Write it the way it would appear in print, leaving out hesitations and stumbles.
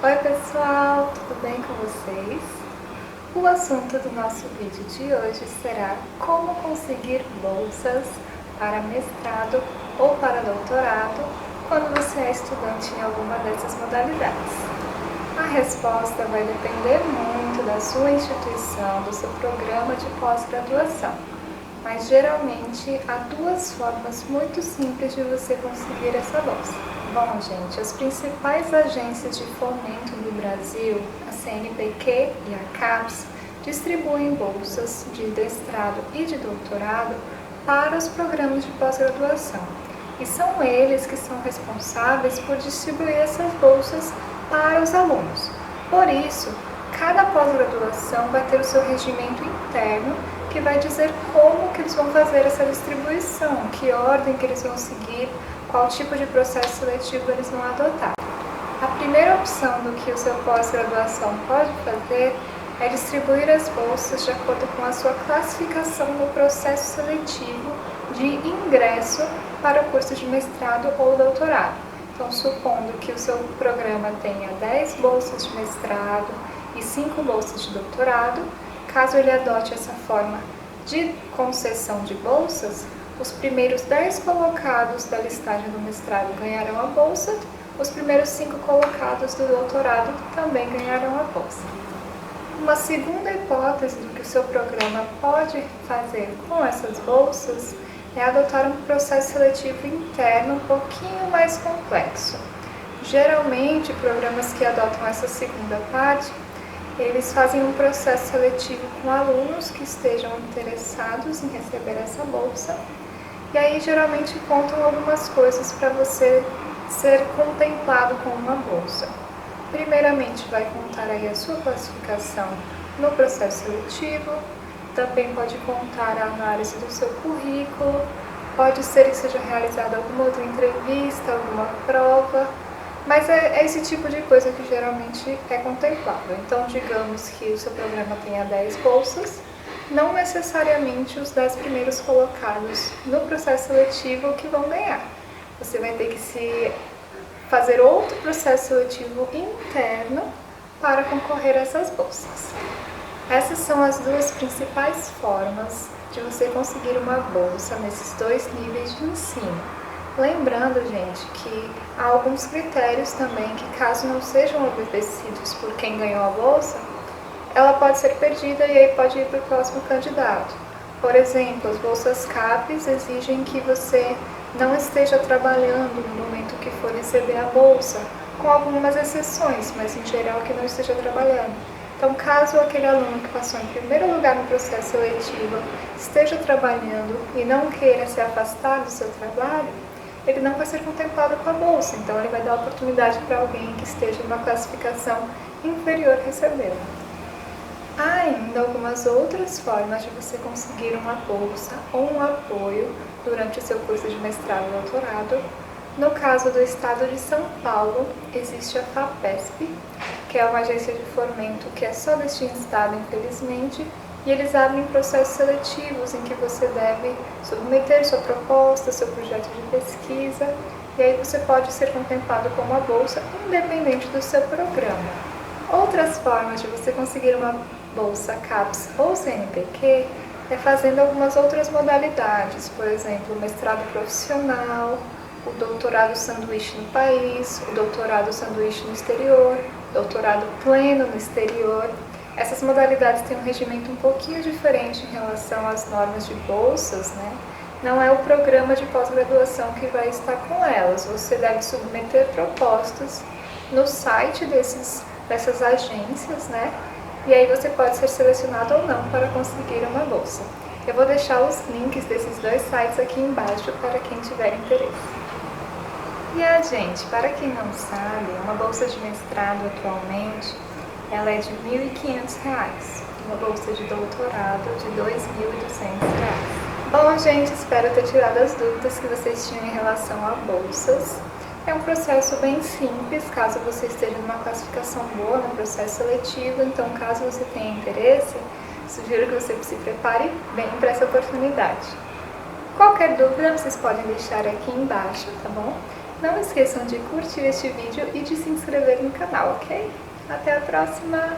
Oi pessoal, tudo bem com vocês? O assunto do nosso vídeo de hoje será como conseguir bolsas para mestrado ou para doutorado quando você é estudante em alguma dessas modalidades. A resposta vai depender muito da sua instituição, do seu programa de pós-graduação, mas geralmente há duas formas muito simples de você conseguir essa bolsa. Bom, gente, as principais agências de fomento no Brasil, a CNPq e a CAPES, distribuem bolsas de mestrado e de doutorado para os programas de pós-graduação. E são eles que são responsáveis por distribuir essas bolsas para os alunos. Por isso, cada pós-graduação vai ter o seu regimento interno que vai dizer como que eles vão fazer essa distribuição, que ordem que eles vão seguir, qual tipo de processo seletivo eles vão adotar. A primeira opção do que o seu pós-graduação pode fazer é distribuir as bolsas de acordo com a sua classificação no processo seletivo de ingresso para o curso de mestrado ou doutorado. Então, supondo que o seu programa tenha 10 bolsas de mestrado e 5 bolsas de doutorado, caso ele adote essa forma de concessão de bolsas, os primeiros 10 colocados da listagem do mestrado ganharão a bolsa, os primeiros 5 colocados do doutorado também ganharão a bolsa. Uma segunda hipótese do que o seu programa pode fazer com essas bolsas é adotar um processo seletivo interno um pouquinho mais complexo. Geralmente, programas que adotam essa segunda parte, eles fazem um processo seletivo com alunos que estejam interessados em receber essa bolsa. E aí, geralmente, contam algumas coisas para você ser contemplado com uma bolsa. Primeiramente, vai contar aí a sua classificação no processo seletivo, também pode contar a análise do seu currículo, pode ser que seja realizada alguma outra entrevista, alguma prova, mas é esse tipo de coisa que geralmente é contemplado. Então, digamos que o seu programa tenha 10 bolsas, não necessariamente os 10 primeiros colocados no processo seletivo que vão ganhar. Você vai ter que fazer outro processo seletivo interno para concorrer a essas bolsas. Essas são as duas principais formas de você conseguir uma bolsa nesses dois níveis de ensino. Lembrando, gente, que há alguns critérios também que, caso não sejam obedecidos por quem ganhou a bolsa, ela pode ser perdida e aí pode ir para o próximo candidato. Por exemplo, as bolsas CAPES exigem que você não esteja trabalhando no momento que for receber a bolsa, com algumas exceções, mas em geral que não esteja trabalhando. Então, caso aquele aluno que passou em primeiro lugar no processo seletivo esteja trabalhando e não queira se afastar do seu trabalho, ele não vai ser contemplado com a bolsa, então ele vai dar oportunidade para alguém que esteja em uma classificação inferior recebê-la. Há ainda algumas outras formas de você conseguir uma bolsa ou um apoio durante o seu curso de mestrado e doutorado. No caso do estado de São Paulo, existe a FAPESP, que é uma agência de fomento que é só deste estado, infelizmente, e eles abrem processos seletivos em que você deve submeter sua proposta, seu projeto de pesquisa, e aí você pode ser contemplado com uma bolsa independente do seu programa. Outras formas de você conseguir uma bolsa CAPES ou CNPq é fazendo algumas outras modalidades, por exemplo, o mestrado profissional, o doutorado sanduíche no país, o doutorado sanduíche no exterior, doutorado pleno no exterior. Essas modalidades têm um regimento um pouquinho diferente em relação às normas de bolsas, né? Não é o programa de pós-graduação que vai estar com elas. Você deve submeter propostas no site dessas agências, né? E aí você pode ser selecionado ou não para conseguir uma bolsa. Eu vou deixar os links desses dois sites aqui embaixo para quem tiver interesse. Gente, para quem não sabe, uma bolsa de mestrado atualmente, ela é de R$ 1.500, uma bolsa de doutorado de R$ 2.200. Bom, gente, espero ter tirado as dúvidas que vocês tinham em relação a bolsas. É um processo bem simples, caso você esteja numa classificação boa no processo seletivo, então caso você tenha interesse, sugiro que você se prepare bem para essa oportunidade. Qualquer dúvida vocês podem deixar aqui embaixo, tá bom? Não esqueçam de curtir este vídeo e de se inscrever no canal, ok? Até a próxima!